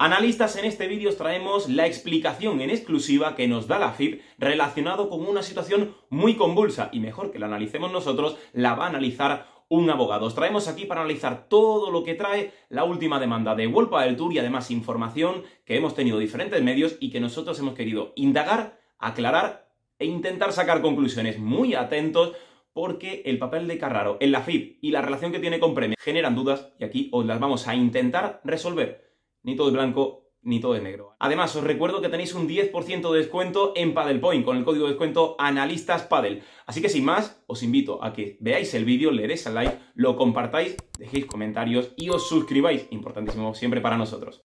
Analistas, en este vídeo os traemos la explicación en exclusiva que nos da la FIP relacionado con una situación muy convulsa y mejor que la analicemos nosotros, la va a analizar un abogado. Os traemos aquí para analizar todo lo que trae la última demanda de World Padel Tour y además información que hemos tenido diferentes medios y que nosotros hemos querido indagar, aclarar e intentar sacar conclusiones. Muy atentos porque el papel de Carraro en la FIP y la relación que tiene con Premier generan dudas y aquí os las vamos a intentar resolver. Ni todo es blanco, ni todo es negro. Además, os recuerdo que tenéis un 10% de descuento en Padel Point con el código de descuento ANALISTASPADEL. Así que sin más, os invito a que veáis el vídeo, le deis al like, lo compartáis, dejéis comentarios y os suscribáis, importantísimo siempre para nosotros.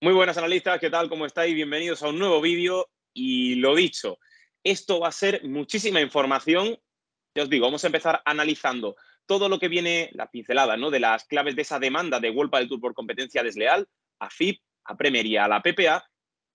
Muy buenas analistas, ¿qué tal? ¿Cómo estáis? Bienvenidos a un nuevo vídeo y lo dicho, esto va a ser muchísima información. Ya os digo, vamos a empezar analizando todo lo que viene, la pincelada, ¿no?, de las claves de esa demanda de World Padel Tour por competencia desleal a FIP, a Premier y a la PPA,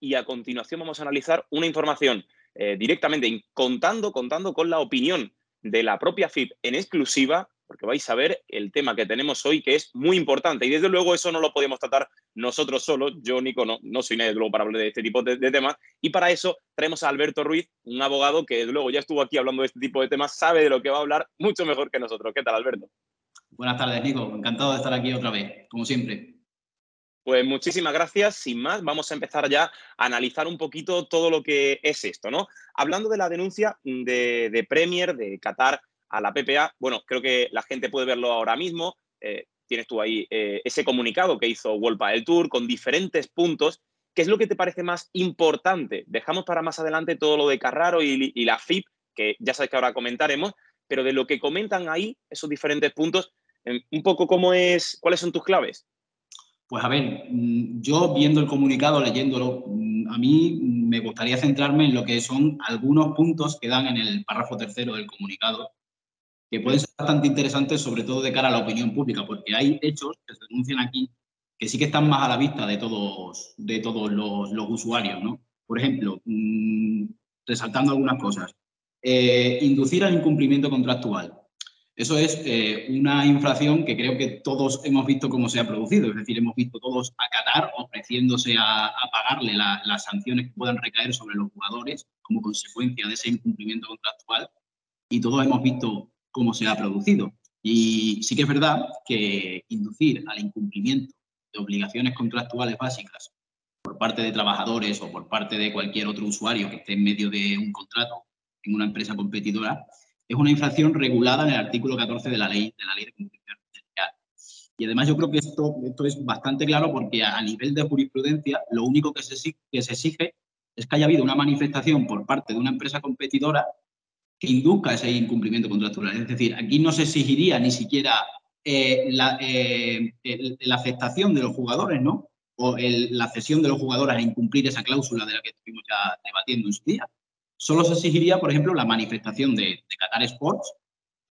y a continuación vamos a analizar una información directamente contando con la opinión de la propia FIP en exclusiva, porque vais a ver el tema que tenemos hoy, que es muy importante. Y desde luego eso no lo podemos tratar nosotros solos. Yo, Nico, no soy nadie luego para hablar de este tipo de temas. Y para eso traemos a Alberto Ruiz, un abogado que desde luego ya estuvo aquí hablando de este tipo de temas, sabe de lo que va a hablar mucho mejor que nosotros. ¿Qué tal, Alberto? Buenas tardes, Nico. Encantado de estar aquí otra vez, como siempre. Pues muchísimas gracias. Sin más, vamos a empezar ya a analizar un poquito todo lo que es esto, ¿no? Hablando de la denuncia de Premier, de Qatar a la PPA, bueno, creo que la gente puede verlo ahora mismo. Tienes tú ahí ese comunicado que hizo World Padel Tour con diferentes puntos. ¿Qué es lo que te parece más importante? Dejamos para más adelante todo lo de Carraro y la FIP, que ya sabes que ahora comentaremos, pero de lo que comentan ahí, esos diferentes puntos, un poco ¿cuáles son tus claves? Pues a ver, yo viendo el comunicado, leyéndolo, a mí me gustaría centrarme en lo que son algunos puntos que dan en el párrafo tercero del comunicado, que pueden ser bastante interesantes, sobre todo de cara a la opinión pública, porque hay hechos que se denuncian aquí que sí que están más a la vista de todos los usuarios, ¿no? Por ejemplo, resaltando algunas cosas, inducir al incumplimiento contractual. Eso es una infracción que creo que todos hemos visto cómo se ha producido, es decir, hemos visto todos a Qatar ofreciéndose a pagarle las sanciones que puedan recaer sobre los jugadores como consecuencia de ese incumplimiento contractual y todos hemos visto cómo se ha producido. Y sí que es verdad que inducir al incumplimiento de obligaciones contractuales básicas por parte de trabajadores o por parte de cualquier otro usuario que esté en medio de un contrato en una empresa competidora es una infracción regulada en el artículo 14 de la ley de competición desleal. Y además yo creo que esto es bastante claro porque a nivel de jurisprudencia lo único que se exige es que haya habido una manifestación por parte de una empresa competidora que induzca ese incumplimiento contractual. Es decir, aquí no se exigiría ni siquiera la aceptación de los jugadores, ¿no? O la cesión de los jugadores a incumplir esa cláusula de la que estuvimos ya debatiendo en su día. Solo se exigiría, por ejemplo, la manifestación de Qatar Sports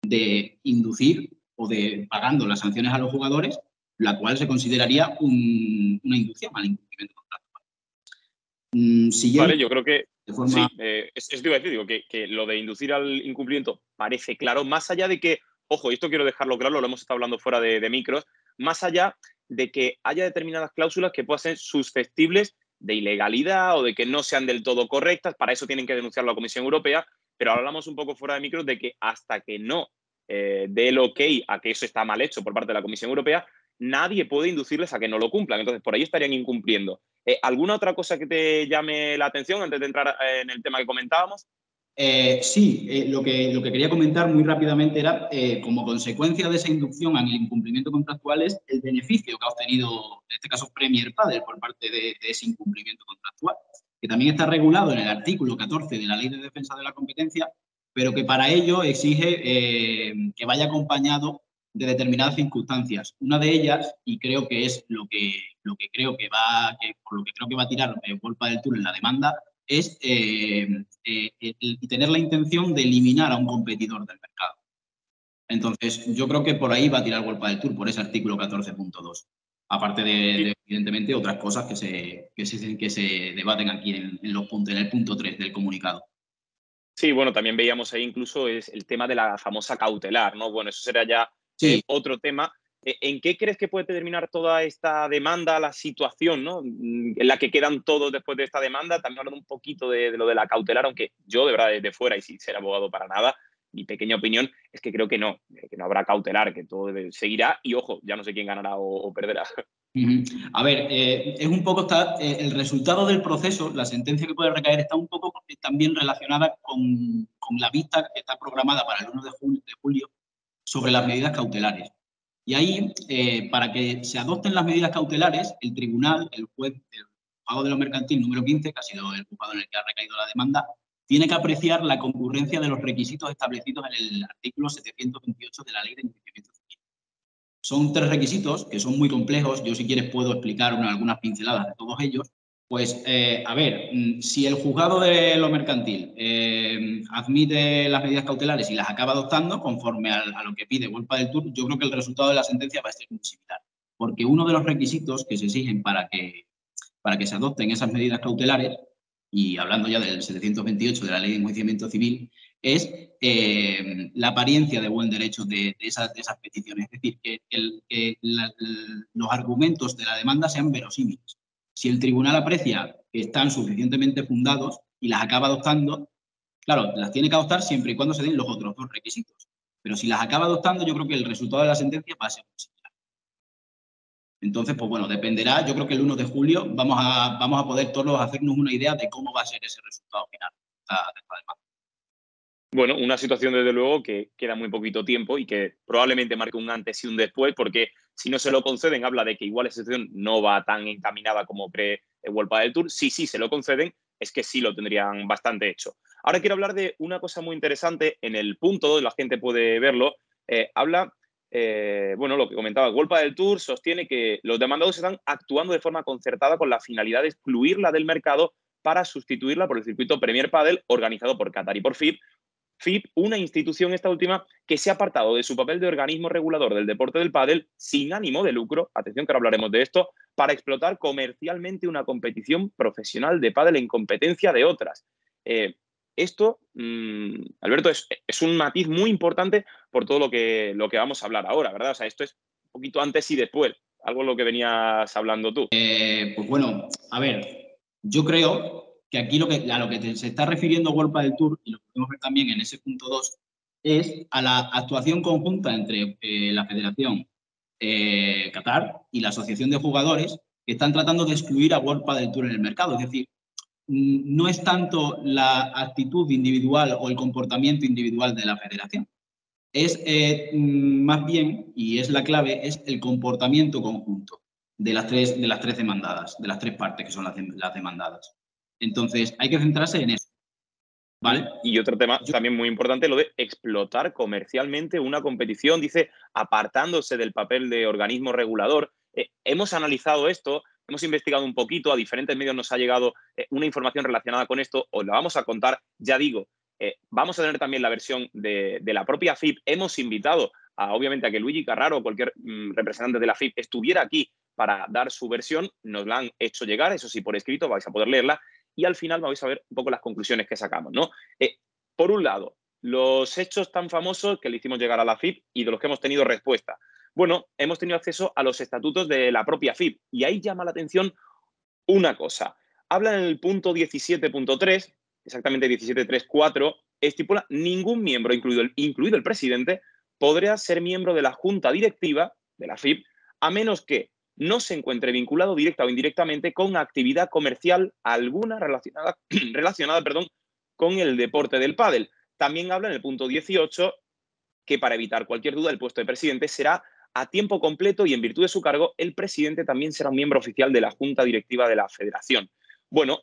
de inducir o de pagando las sanciones a los jugadores, la cual se consideraría una inducción al incumplimiento contractual. Vale, yo creo que forma... sí, eso te iba a decir, digo, que lo de inducir al incumplimiento parece claro, más allá de que, ojo, y esto quiero dejarlo claro, lo hemos estado hablando fuera de micros, más allá de que haya determinadas cláusulas que puedan ser susceptibles de ilegalidad o de que no sean del todo correctas, para eso tienen que denunciarlo a la Comisión Europea, pero hablamos un poco fuera de micros de que hasta que no dé el ok a que eso está mal hecho por parte de la Comisión Europea, nadie puede inducirles a que no lo cumplan, entonces por ahí estarían incumpliendo. ¿Alguna otra cosa que te llame la atención antes de entrar en el tema que comentábamos? Sí, lo que quería comentar muy rápidamente era, como consecuencia de esa inducción al incumplimiento contractual, es el beneficio que ha obtenido, en este caso, Premier Padel por parte de ese incumplimiento contractual, que también está regulado en el artículo 14 de la Ley de Defensa de la Competencia, pero que para ello exige que vaya acompañado de determinadas circunstancias. Una de ellas, y creo que es por lo que creo que va a tirar World Padel Tour en la demanda, es tener la intención de eliminar a un competidor del mercado. Entonces, yo creo que por ahí va a tirar World Padel Tour, por ese artículo 14.2. Aparte de, evidentemente, otras cosas que se debaten aquí en el punto 3 del comunicado. Sí, bueno, también veíamos ahí incluso es el tema de la famosa cautelar, ¿no? Bueno, eso será ya Sí. otro tema. ¿En qué crees que puede terminar toda esta demanda, la situación, ¿no? En la que quedan todos después de esta demanda? También hablando un poquito de lo de la cautelar, aunque yo, de verdad, desde fuera y sin ser abogado para nada, mi pequeña opinión es que creo que no habrá cautelar, que todo seguirá y, ojo, ya no sé quién ganará o perderá. Ujú. A ver, es un poco el resultado del proceso, la sentencia que puede recaer está un poco también relacionada con la vista que está programada para el 1 de julio sobre las medidas cautelares. Y ahí, para que se adopten las medidas cautelares, el tribunal, el juez, el juzgado de lo mercantil número 15, que ha sido el juzgado en el que ha recaído la demanda, tiene que apreciar la concurrencia de los requisitos establecidos en el artículo 728 de la Ley de Enjuiciamiento Civil. Son 3 requisitos que son muy complejos. Yo, si quieres, puedo explicar algunas pinceladas de todos ellos. Pues, a ver, si el juzgado de lo mercantil admite las medidas cautelares y las acaba adoptando conforme a lo que pide Wolpa del Tour, yo creo que el resultado de la sentencia va a ser muy similar. Porque uno de los requisitos que se exigen para que se adopten esas medidas cautelares, y hablando ya del 728 de la Ley de Enjuiciamiento Civil, es la apariencia de buen derecho de esas peticiones. Es decir, que los argumentos de la demanda sean verosímiles. Si el tribunal aprecia que están suficientemente fundados y las acaba adoptando, claro, las tiene que adoptar siempre y cuando se den los otros 2 requisitos. Pero si las acaba adoptando, yo creo que el resultado de la sentencia va a ser similar. Entonces, pues bueno, dependerá. Yo creo que el 1 de julio vamos a poder todos hacernos una idea de cómo va a ser ese resultado final de esta demanda. Bueno, una situación desde luego que queda muy poquito tiempo y que probablemente marque un antes y un después, porque si no se lo conceden, habla de que igual esa situación no va tan encaminada como cree Wolpa del Tour. Sí, se lo conceden, es que sí lo tendrían bastante hecho. Ahora quiero hablar de una cosa muy interesante en el punto donde la gente puede verlo. Habla, bueno, lo que comentaba, Wolpa del Tour sostiene que los demandados están actuando de forma concertada con la finalidad de excluirla del mercado para sustituirla por el circuito Premier Padel organizado por Qatar y por FIP, una institución, esta última, que se ha apartado de su papel de organismo regulador del deporte del pádel sin ánimo de lucro, atención que ahora hablaremos de esto, para explotar comercialmente una competición profesional de pádel en competencia de otras. Esto, Alberto, es un matiz muy importante por todo lo que vamos a hablar ahora, ¿verdad? O sea, esto es un poquito antes y después, algo de lo que venías hablando tú. Pues bueno, a ver, yo creo que aquí a lo que se está refiriendo Wolpa del Tour, y lo podemos ver también en ese punto 2, es a la actuación conjunta entre la Federación Qatar y la Asociación de Jugadores, que están tratando de excluir a Wolpa del Tour en el mercado. Es decir, no es tanto la actitud individual o el comportamiento individual de la federación. Es más bien, y es la clave, es el comportamiento conjunto de las tres demandadas, de las 3 partes que son las demandadas. Entonces, hay que centrarse en eso. ¿Vale? Y otro tema también muy importante, lo de explotar comercialmente una competición, dice, apartándose del papel de organismo regulador. Hemos analizado esto, hemos investigado un poquito, a diferentes medios nos ha llegado una información relacionada con esto, os la vamos a contar, ya digo, vamos a tener también la versión de la propia FIP. Hemos invitado, obviamente, a que Luigi Carraro o cualquier representante de la FIP estuviera aquí para dar su versión, nos la han hecho llegar, eso sí, por escrito, vais a poder leerla, y al final vais a ver un poco las conclusiones que sacamos, ¿no? Por un lado, los hechos tan famosos que le hicimos llegar a la FIP y de los que hemos tenido respuesta. Bueno, hemos tenido acceso a los estatutos de la propia FIP y ahí llama la atención una cosa. Habla en el punto 17.3, exactamente 17.3.4, estipula ningún miembro, incluido el presidente, podrá ser miembro de la junta directiva de la FIP a menos que no se encuentre vinculado directa o indirectamente con actividad comercial alguna relacionada con el deporte del pádel. También habla en el punto 18 que para evitar cualquier duda el puesto de presidente será a tiempo completo y en virtud de su cargo el presidente también será un miembro oficial de la junta directiva de la federación. Bueno,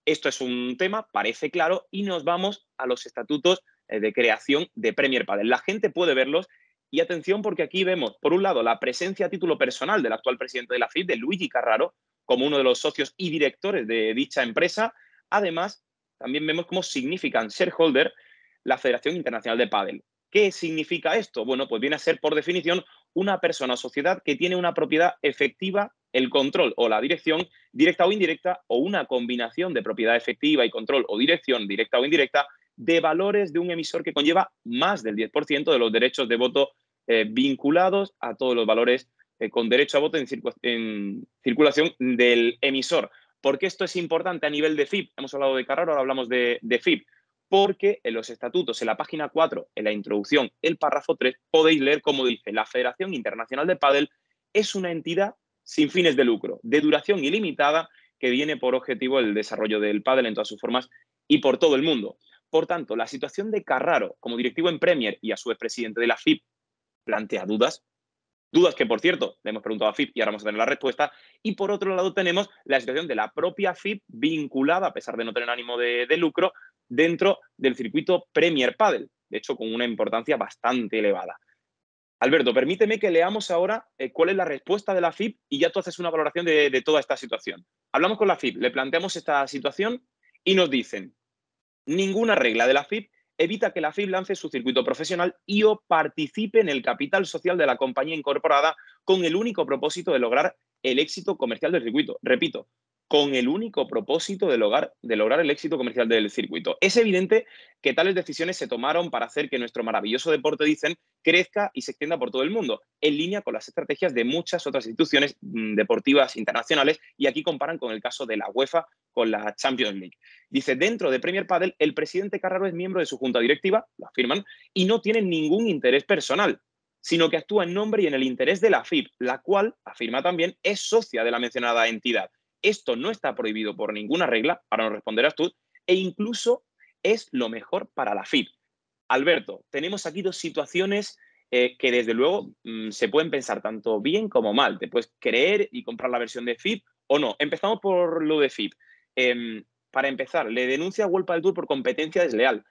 esto es un tema, parece claro, y nos vamos a los estatutos de creación de Premier Padel. La gente puede verlos y atención porque aquí vemos, por un lado, la presencia a título personal del actual presidente de la FIP, de Luigi Carraro, como uno de los socios y directores de dicha empresa. Además, también vemos como significant shareholder la Federación Internacional de Pádel. ¿Qué significa esto? Bueno, pues viene a ser, por definición, una persona o sociedad que tiene una propiedad efectiva, el control o la dirección, directa o indirecta, o una combinación de propiedad efectiva y control o dirección, directa o indirecta, de valores de un emisor que conlleva más del 10% de los derechos de voto vinculados a todos los valores con derecho a voto en circulación del emisor. ¿Por qué esto es importante a nivel de FIP? Hemos hablado de Carraro, ahora hablamos de FIP. Porque en los estatutos, en la página 4, en la introducción, el párrafo 3, podéis leer cómo dice: la Federación Internacional de Pádel es una entidad sin fines de lucro, de duración ilimitada, que tiene por objetivo el desarrollo del pádel en todas sus formas y por todo el mundo. Por tanto, la situación de Carraro como directivo en Premier y a su vez presidente de la FIP plantea dudas. Dudas que, por cierto, le hemos preguntado a FIP y ahora vamos a tener la respuesta. Y por otro lado tenemos la situación de la propia FIP vinculada, a pesar de no tener ánimo de lucro, dentro del circuito Premier Padel, de hecho con una importancia bastante elevada. Alberto, permíteme que leamos ahora cuál es la respuesta de la FIP y ya tú haces una valoración de toda esta situación. Hablamos con la FIP, le planteamos esta situación y nos dicen: ninguna regla de la FIP evita que la FIP lance su circuito profesional y o participe en el capital social de la compañía incorporada con el único propósito de lograr el éxito comercial del circuito. Repito, con el único propósito de lograr el éxito comercial del circuito. Es evidente que tales decisiones se tomaron para hacer que nuestro maravilloso deporte, dicen, crezca y se extienda por todo el mundo, en línea con las estrategias de muchas otras instituciones deportivas internacionales, y aquí comparan con el caso de la UEFA con la Champions League. Dice: dentro de Premier Padel, el presidente Carraro es miembro de su junta directiva, lo afirman, y no tiene ningún interés personal, sino que actúa en nombre y en el interés de la FIP, la cual, afirma también, es socia de la mencionada entidad. Esto no está prohibido por ninguna regla, ahora nos responderás tú, e incluso es lo mejor para la FIP. Alberto, tenemos aquí dos situaciones que desde luego se pueden pensar tanto bien como mal. Te puedes creer y comprar la versión de FIP o no. Empezamos por lo de FIP. Para empezar, le denuncia a World Padel Tour por competencia desleal.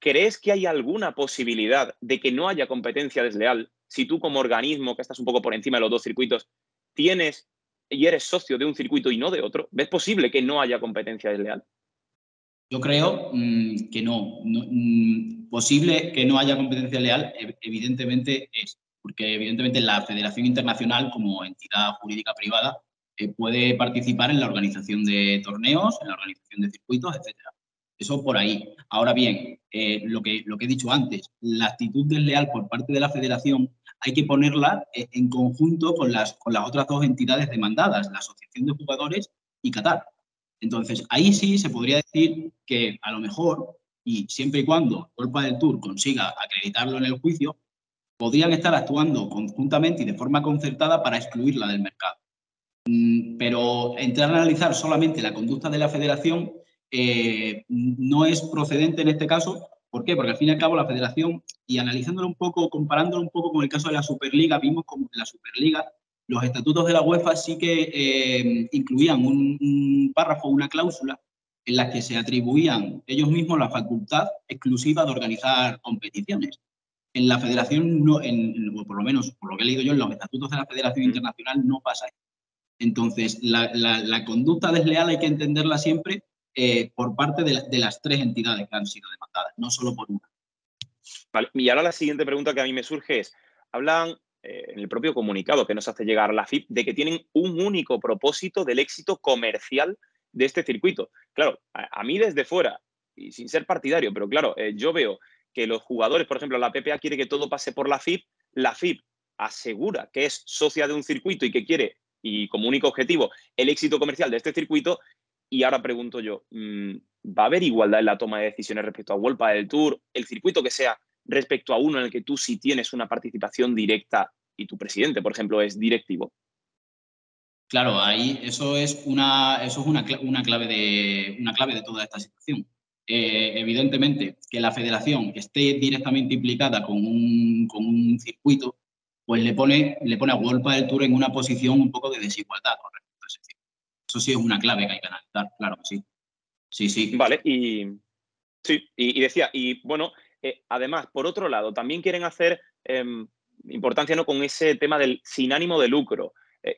¿Crees que hay alguna posibilidad de que no haya competencia desleal si tú, como organismo que estás un poco por encima de los dos circuitos, tienes y eres socio de un circuito y no de otro? ¿Ves posible que no haya competencia desleal? Yo creo que no. Posible que no haya competencia leal, evidentemente es, porque evidentemente la Federación Internacional, como entidad jurídica privada, puede participar en la organización de torneos, en la organización de circuitos, etcétera. Eso por ahí. Ahora bien, lo que he dicho antes, la actitud desleal por parte de la Federación hay que ponerla en conjunto con las otras dos entidades demandadas, la Asociación de Jugadores y Qatar. Entonces, ahí sí se podría decir que a lo mejor, y siempre y cuando World Padel Tour consiga acreditarlo en el juicio, podrían estar actuando conjuntamente y de forma concertada para excluirla del mercado. Pero entrar a analizar solamente la conducta de la federación no es procedente en este caso. ¿Por qué? Porque al fin y al cabo la federación, y analizándolo un poco, comparándolo un poco con el caso de la Superliga, vimos como en la Superliga los estatutos de la UEFA sí que incluían un párrafo, una cláusula, en la que se atribuían ellos mismos la facultad exclusiva de organizar competiciones. En la federación, no, o por lo menos por lo que he leído yo, en los estatutos de la Federación Internacional no pasa eso. Entonces, la conducta desleal hay que entenderla siempre por parte de las tres entidades que han sido demandadas, no solo por una. Vale. Y ahora la siguiente pregunta que a mí me surge es: hablan en el propio comunicado que nos hace llegar la FIP de que tienen un único propósito del éxito comercial de este circuito. Claro, a mí desde fuera, y sin ser partidario, pero claro, yo veo que los jugadores, por ejemplo, la PPA quiere que todo pase por la FIP asegura que es socia de un circuito y que quiere, y como único objetivo, el éxito comercial de este circuito. Y ahora pregunto yo, ¿va a haber igualdad en la toma de decisiones respecto a World Padel Tour, el circuito que sea, respecto a uno en el que tú sí tienes una participación directa y tu presidente, por ejemplo, es directivo? Claro, ahí eso es una clave de toda esta situación. Evidentemente, que la federación esté directamente implicada con un circuito, pues le pone a World Padel Tour en una posición un poco de desigualdad con respecto a ese circuito. Eso sí es una clave que hay que analizar, claro que sí. Sí. Vale, y decía, y bueno, además, por otro lado, también quieren hacer importancia, ¿no?, con ese tema del sin ánimo de lucro.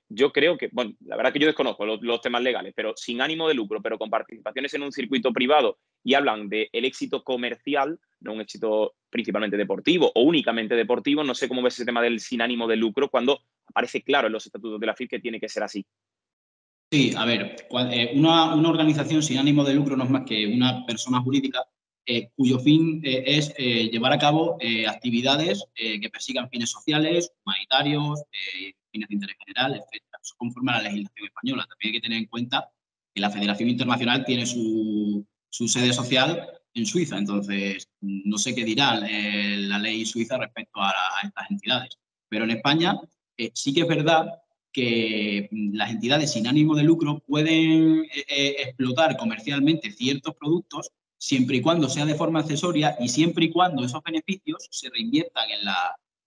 Yo creo que, bueno, la verdad que yo desconozco los temas legales, pero sin ánimo de lucro, pero con participaciones en un circuito privado, y hablan del éxito comercial, no un éxito principalmente deportivo o únicamente deportivo. No sé cómo ves ese tema del sin ánimo de lucro cuando aparece claro en los estatutos de la FIP que tiene que ser así. Sí, a ver, una organización sin ánimo de lucro no es más que una persona jurídica cuyo fin es llevar a cabo actividades que persigan fines sociales, humanitarios, fines de interés general, etc. Eso conforme a la legislación española. También hay que tener en cuenta que la Federación Internacional tiene su sede social en Suiza, entonces no sé qué dirá la ley suiza respecto a estas entidades. Pero en España sí que es verdad que las entidades sin ánimo de lucro pueden explotar comercialmente ciertos productos siempre y cuando sea de forma accesoria y siempre y cuando esos beneficios se reinviertan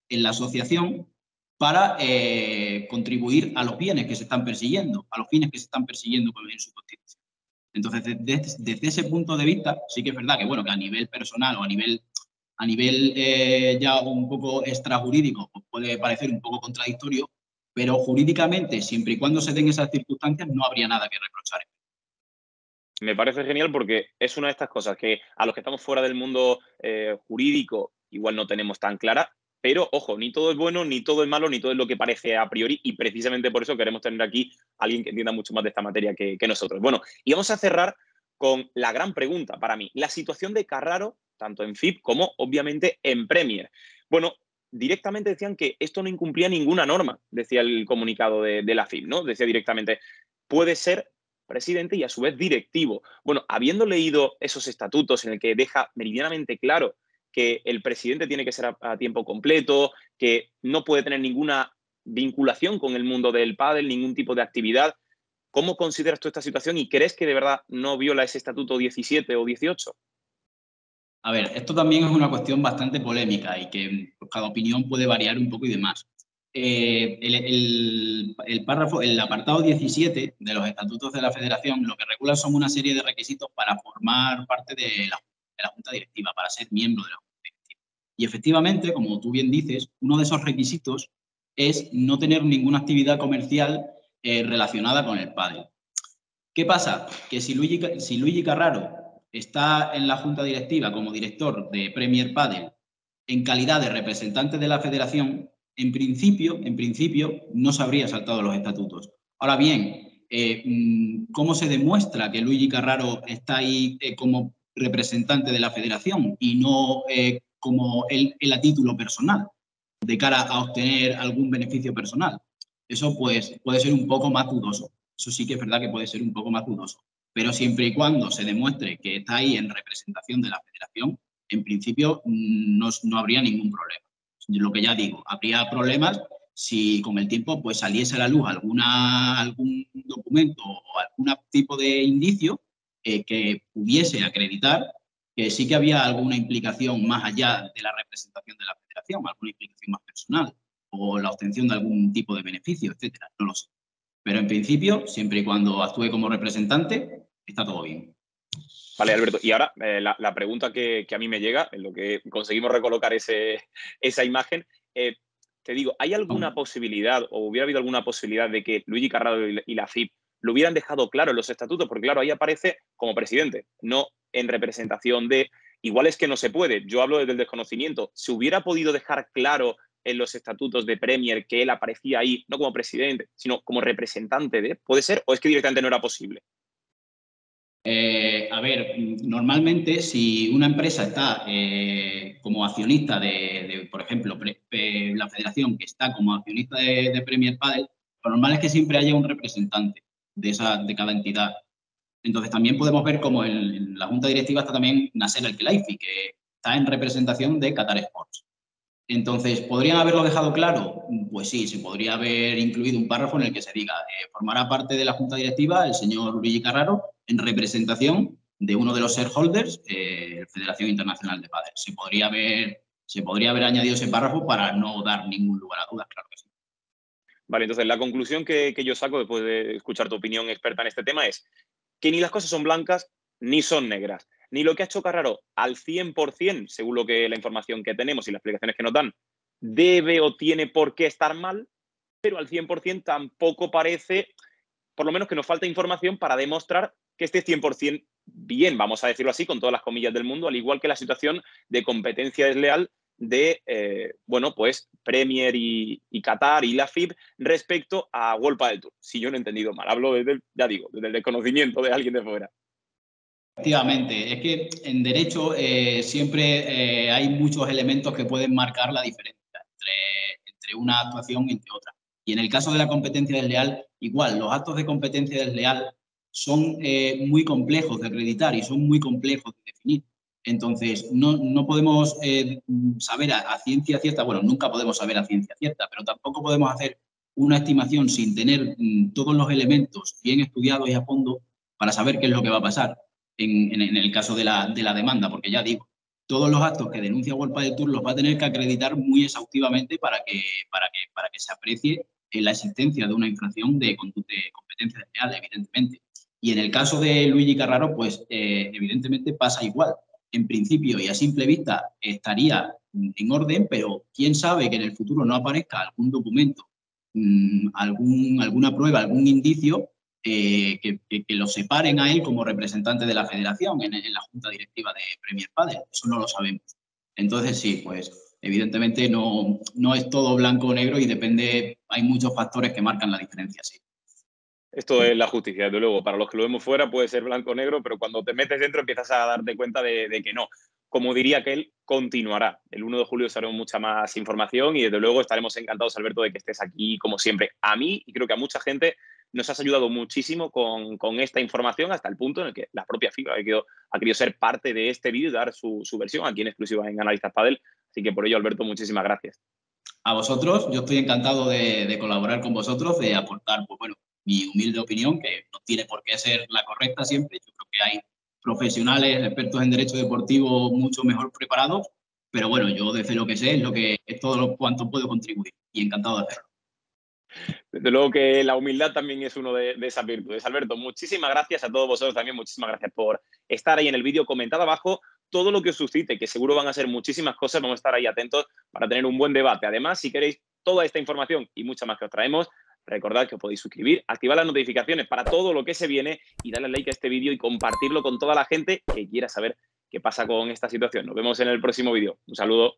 en la asociación para contribuir a los bienes que se están persiguiendo, a los fines que se están persiguiendo en su constitución. Entonces, desde ese punto de vista, sí que es verdad que, bueno, que a nivel personal o a nivel ya un poco extrajurídico pues puede parecer un poco contradictorio, pero jurídicamente, siempre y cuando se den esas circunstancias, no habría nada que reprochar. Me parece genial porque es una de estas cosas que a los que estamos fuera del mundo jurídico igual no tenemos tan clara, pero ojo, ni todo es bueno, ni todo es malo, ni todo es lo que parece a priori y precisamente por eso queremos tener aquí a alguien que entienda mucho más de esta materia que nosotros. Bueno, y vamos a cerrar con la gran pregunta para mí, la situación de Carraro, tanto en FIP como obviamente en Premier. Bueno, directamente decían que esto no incumplía ninguna norma, decía el comunicado de la FIP, ¿no? Decía directamente, puede ser presidente y a su vez directivo. Bueno, habiendo leído esos estatutos en el que deja meridianamente claro que el presidente tiene que ser a tiempo completo, que no puede tener ninguna vinculación con el mundo del pádel, ningún tipo de actividad, ¿cómo consideras tú esta situación y crees que de verdad no viola ese estatuto 17 o 18? A ver, esto también es una cuestión bastante polémica y que pues, cada opinión puede variar un poco y demás. El apartado 17 de los estatutos de la Federación lo que regula son una serie de requisitos para formar parte de la Junta Directiva, para ser miembro de la Junta Directiva. Y efectivamente, como tú bien dices, uno de esos requisitos es no tener ninguna actividad comercial relacionada con el pádel. ¿Qué pasa? Que si Luigi Carraro está en la junta directiva como director de Premier Padel en calidad de representante de la federación, en principio no se habría saltado los estatutos. Ahora bien, ¿cómo se demuestra que Luigi Carraro está ahí como representante de la federación y no como él a título personal, de cara a obtener algún beneficio personal? Eso pues, puede ser un poco más dudoso. Eso sí que es verdad que puede ser un poco más dudoso. Pero siempre y cuando se demuestre que está ahí en representación de la federación, en principio no habría ningún problema. Lo que ya digo, habría problemas si con el tiempo pues, saliese a la luz algún documento o algún tipo de indicio que pudiese acreditar que sí que había alguna implicación más allá de la representación de la federación, alguna implicación más personal o la obtención de algún tipo de beneficio, etcétera. No lo sé. Pero en principio, siempre y cuando actúe como representante, está todo bien. Vale, Alberto. Y ahora la pregunta que a mí me llega, en lo que conseguimos recolocar esa imagen, te digo, ¿hay alguna posibilidad o hubiera habido alguna posibilidad de que Luigi Carraro y la FIP lo hubieran dejado claro en los estatutos? Porque claro, ahí aparece como presidente, no en representación de... Igual es que no se puede, yo hablo desde el desconocimiento. ¿Se hubiera podido dejar claro en los estatutos de Premier que él aparecía ahí, no como presidente, sino como representante de? ¿Puede ser o es que directamente no era posible? A ver, normalmente si una empresa está como accionista por ejemplo, la federación que está como accionista de Premier Padel, lo normal es que siempre haya un representante de cada entidad. Entonces también podemos ver como en la junta directiva está también Nasser El-Khelaifi, que está en representación de Qatar Sports. Entonces, ¿podrían haberlo dejado claro? Pues sí, se podría haber incluido un párrafo en el que se diga formará parte de la junta directiva el señor Luigi Carraro en representación de uno de los shareholders, Federación Internacional de Padel. Se podría haber añadido ese párrafo para no dar ningún lugar a dudas, claro que sí. Vale, entonces la conclusión que yo saco después de escuchar tu opinión experta en este tema es que ni las cosas son blancas ni son negras. Ni lo que ha hecho Carraro al 100%, según la información que tenemos y las explicaciones que nos dan, debe o tiene por qué estar mal, pero al 100% tampoco parece, por lo menos que nos falta información para demostrar que esté 100% bien, vamos a decirlo así, con todas las comillas del mundo, al igual que la situación de competencia desleal de, bueno, pues Premier y Qatar y la FIB respecto a World Padel Tour. Si yo no he entendido mal, hablo desde, ya digo, desde el desconocimiento de alguien de fuera. Efectivamente, es que en derecho siempre hay muchos elementos que pueden marcar la diferencia entre una actuación y entre otra. Y en el caso de la competencia desleal, igual, los actos de competencia desleal son muy complejos de acreditar y son muy complejos de definir. Entonces, no podemos saber a ciencia cierta, bueno, nunca podemos saber a ciencia cierta, pero tampoco podemos hacer una estimación sin tener todos los elementos bien estudiados y a fondo para saber qué es lo que va a pasar en el caso de la demanda, porque ya digo, todos los actos que denuncia World Padel Tour los va a tener que acreditar muy exhaustivamente para que se aprecie la existencia de una infracción de competencia desleal, evidentemente. Y en el caso de Luigi Carraro, pues evidentemente pasa igual. En principio y a simple vista estaría en orden, pero quién sabe que en el futuro no aparezca algún documento, alguna prueba, algún indicio que lo separen a él como representante de la federación en la junta directiva de Premier Padel. Eso no lo sabemos. Entonces, sí, pues evidentemente no es todo blanco o negro y depende, hay muchos factores que marcan la diferencia, sí. Esto es la justicia, desde luego. Para los que lo vemos fuera puede ser blanco o negro, pero cuando te metes dentro empiezas a darte cuenta de que no. Como diría que él, continuará. El 1 de julio sabremos mucha más información y desde luego estaremos encantados, Alberto, de que estés aquí como siempre. A mí y creo que a mucha gente nos has ayudado muchísimo con esta información hasta el punto en el que la propia FIBA ha querido ser parte de este vídeo y dar su versión aquí en exclusiva en Analistas Padel. Así que por ello, Alberto, muchísimas gracias. A vosotros, yo estoy encantado de colaborar con vosotros, de aportar, pues bueno, mi humilde opinión, que no tiene por qué ser la correcta siempre. Yo creo que hay profesionales, expertos en derecho deportivo mucho mejor preparados, pero bueno, yo desde lo que sé es todo lo cuanto puedo contribuir y encantado de hacerlo. Desde luego que la humildad también es uno de esas virtudes. Alberto, muchísimas gracias a todos vosotros también, muchísimas gracias por estar ahí en el vídeo. Comentad abajo todo lo que os suscite, que seguro van a ser muchísimas cosas, vamos a estar ahí atentos para tener un buen debate. Además, si queréis toda esta información y mucha más que os traemos, recordad que os podéis suscribir, activar las notificaciones para todo lo que se viene y darle like a este vídeo y compartirlo con toda la gente que quiera saber qué pasa con esta situación. Nos vemos en el próximo vídeo. Un saludo.